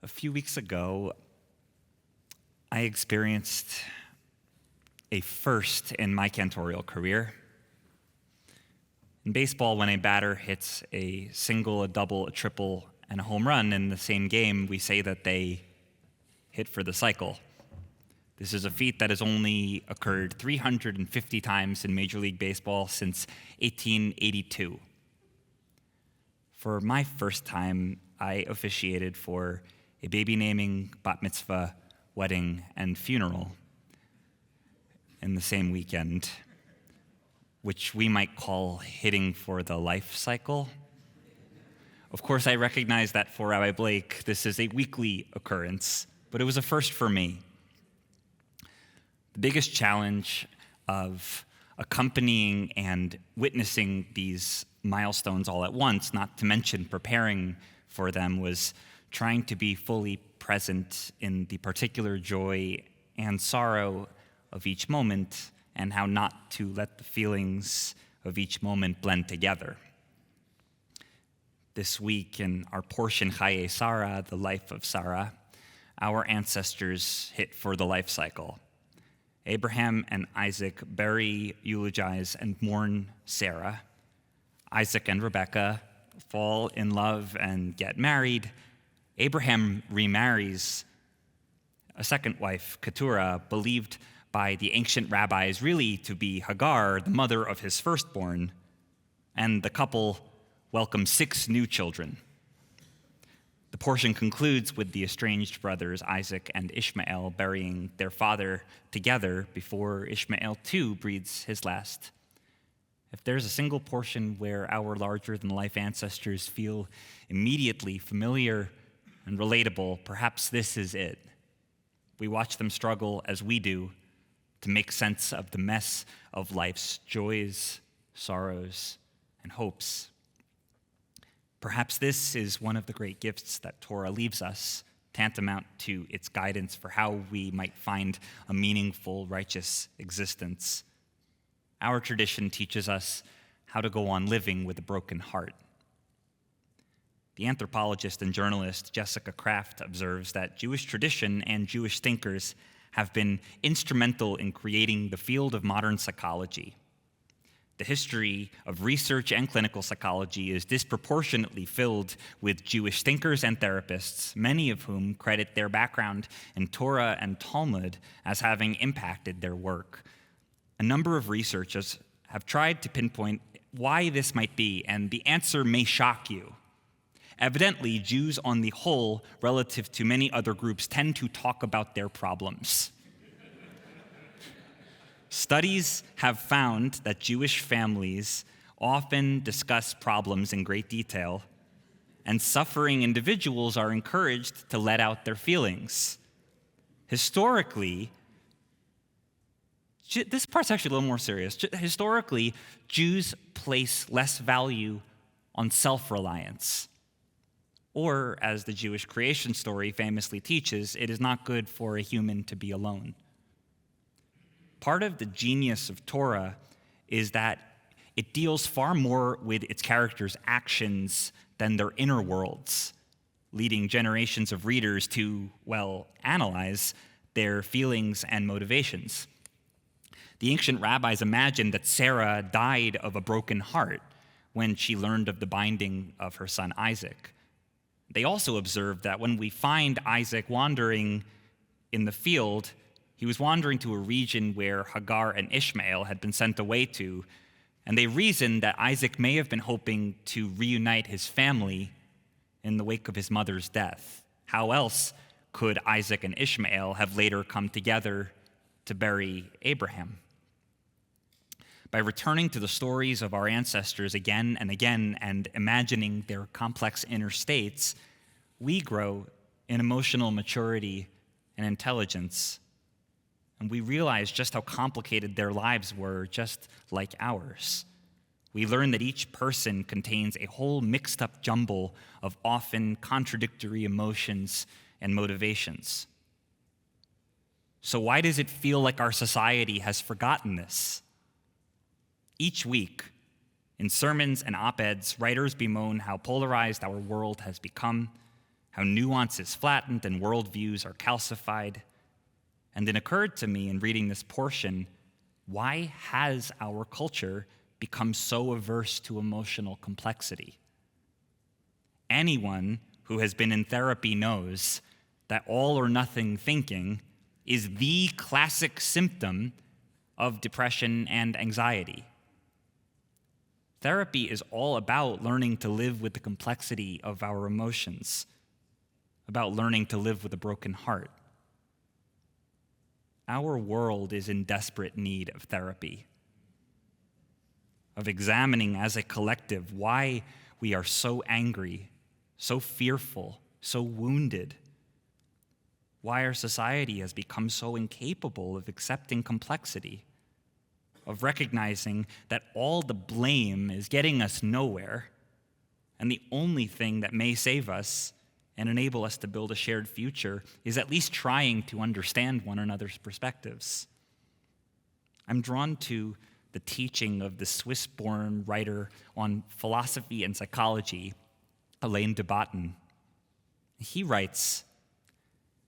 A few weeks ago, I experienced a first in my cantorial career. In baseball, when a batter hits a single, a double, a triple, and a home run in the same game, we say that they hit for the cycle. This is a feat that has only occurred 350 times in Major League Baseball since 1882. For my first time, I officiated for a baby naming, bat mitzvah, wedding, and funeral in the same weekend, which we might call hitting for the life cycle. Of course, I recognize that for Rabbi Blake, this is a weekly occurrence, but it was a first for me. The biggest challenge of accompanying and witnessing these milestones all at once, not to mention preparing for them, was trying to be fully present in the particular joy and sorrow of each moment, and how not to let the feelings of each moment blend together. This week in our portion Chayei Sarah, the life of Sarah, our ancestors hit for the life cycle. Abraham and Isaac bury, eulogize, and mourn Sarah. Isaac and Rebekah fall in love and get married. Abraham remarries a second wife, Keturah, believed by the ancient rabbis really to be Hagar, the mother of his firstborn, and the couple welcomes 6 new children. The portion concludes with the estranged brothers Isaac and Ishmael burying their father together before Ishmael too breathes his last. If there's a single portion where our larger-than-life ancestors feel immediately familiar and relatable, perhaps this is it. We watch them struggle as we do to make sense of the mess of life's joys, sorrows, and hopes. Perhaps this is one of the great gifts that Torah leaves us, tantamount to its guidance for how we might find a meaningful, righteous existence. Our tradition teaches us how to go on living with a broken heart. The anthropologist and journalist Jessica Kraft observes that Jewish tradition and Jewish thinkers have been instrumental in creating the field of modern psychology. The history of research and clinical psychology is disproportionately filled with Jewish thinkers and therapists, many of whom credit their background in Torah and Talmud as having impacted their work. A number of researchers have tried to pinpoint why this might be, and the answer may shock you. Evidently, Jews on the whole, relative to many other groups, tend to talk about their problems. Studies have found that Jewish families often discuss problems in great detail, and suffering individuals are encouraged to let out their feelings. Historically, this part's actually a little more serious. Historically, Jews place less value on self-reliance. Or, as the Jewish creation story famously teaches, it is not good for a human to be alone. Part of the genius of Torah is that it deals far more with its characters' actions than their inner worlds, leading generations of readers to, analyze their feelings and motivations. The ancient rabbis imagined that Sarah died of a broken heart when she learned of the binding of her son Isaac. They also observed that when we find Isaac wandering in the field, he was wandering to a region where Hagar and Ishmael had been sent away to, and they reasoned that Isaac may have been hoping to reunite his family in the wake of his mother's death. How else could Isaac and Ishmael have later come together to bury Abraham? By returning to the stories of our ancestors again and again and imagining their complex inner states, we grow in emotional maturity and intelligence, and we realize just how complicated their lives were, just like ours. We learn that each person contains a whole mixed-up jumble of often contradictory emotions and motivations. So why does it feel like our society has forgotten this? Each week, in sermons and op-eds, writers bemoan how polarized our world has become, how how nuance is flattened and worldviews are calcified. And it occurred to me in reading this portion, why has our culture become so averse to emotional complexity? Anyone who has been in therapy knows that all or nothing thinking is the classic symptom of depression and anxiety. Therapy is all about learning to live with the complexity of our emotions, about learning to live with a broken heart. Our world is in desperate need of therapy, of examining as a collective why we are so angry, so fearful, so wounded, why our society has become so incapable of accepting complexity, of recognizing that all the blame is getting us nowhere, and the only thing that may save us and enable us to build a shared future is at least trying to understand one another's perspectives. I'm drawn to the teaching of the Swiss-born writer on philosophy and psychology, Alain de Botton. He writes,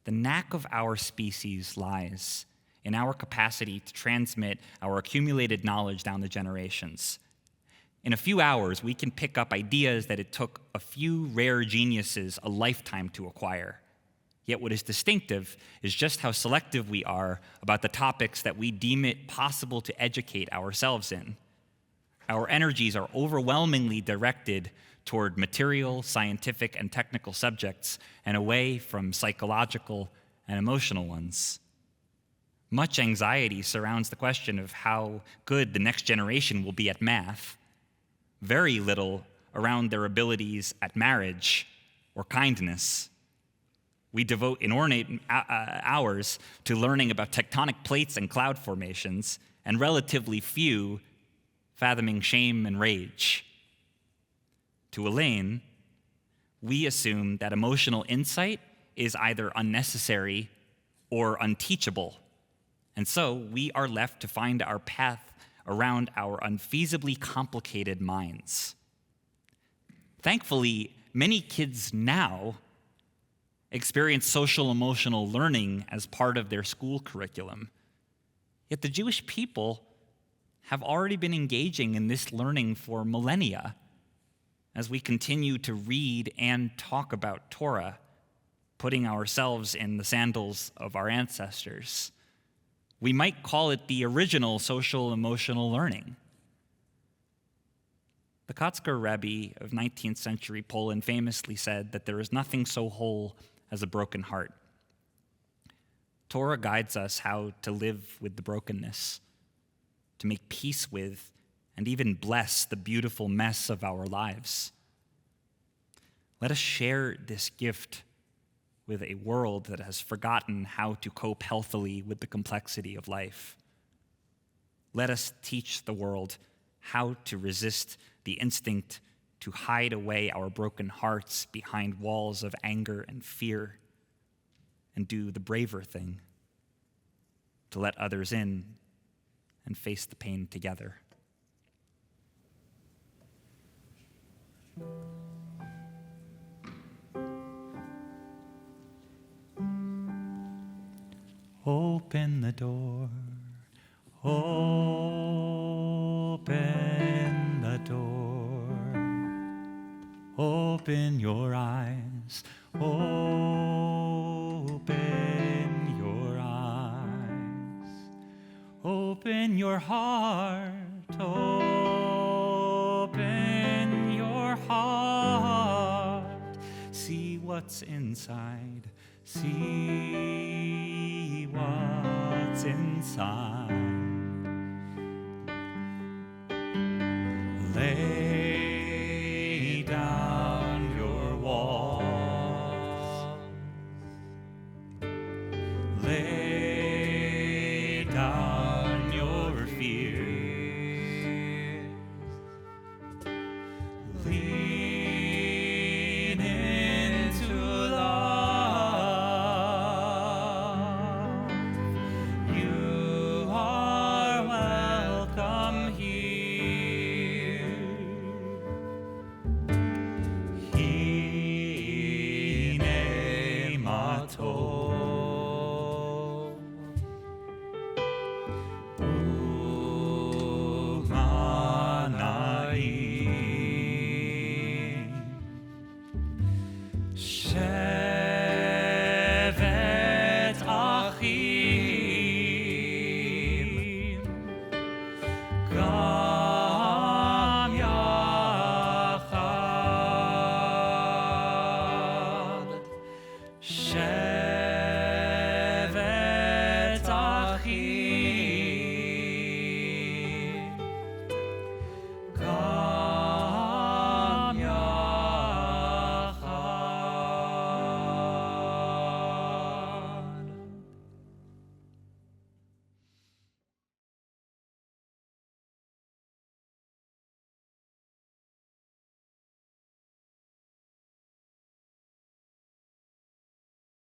"The knack of our species lies in our capacity to transmit our accumulated knowledge down the generations. In a few hours, we can pick up ideas that it took a few rare geniuses a lifetime to acquire. Yet what is distinctive is just how selective we are about the topics that we deem it possible to educate ourselves in. Our energies are overwhelmingly directed toward material, scientific, and technical subjects and away from psychological and emotional ones. Much anxiety surrounds the question of how good the next generation will be at math. Very little around their abilities at marriage or kindness. We devote inordinate hours to learning about tectonic plates and cloud formations, and relatively few fathoming shame and rage. To Elaine, we assume that emotional insight is either unnecessary or unteachable, and so we are left to find our path around our unfeasibly complicated minds. Thankfully, many kids now experience social emotional learning as part of their school curriculum. Yet the Jewish people have already been engaging in this learning for millennia as we continue to read and talk about Torah, putting ourselves in the sandals of our ancestors. We might call it the original social emotional learning. The Kotzker Rebbe of 19th century Poland famously said that there is nothing so whole as a broken heart. Torah guides us how to live with the brokenness, to make peace with and even bless the beautiful mess of our lives. Let us share this gift with a world that has forgotten how to cope healthily with the complexity of life. Let us teach the world how to resist the instinct to hide away our broken hearts behind walls of anger and fear, and do the braver thing, to let others in and face the pain together. Open the door, open the door, open your eyes, open your eyes, open your heart, open your heart, see what's inside, see what's inside. Lay down your walls. Lay down your fears. Lean into love. You are Tov.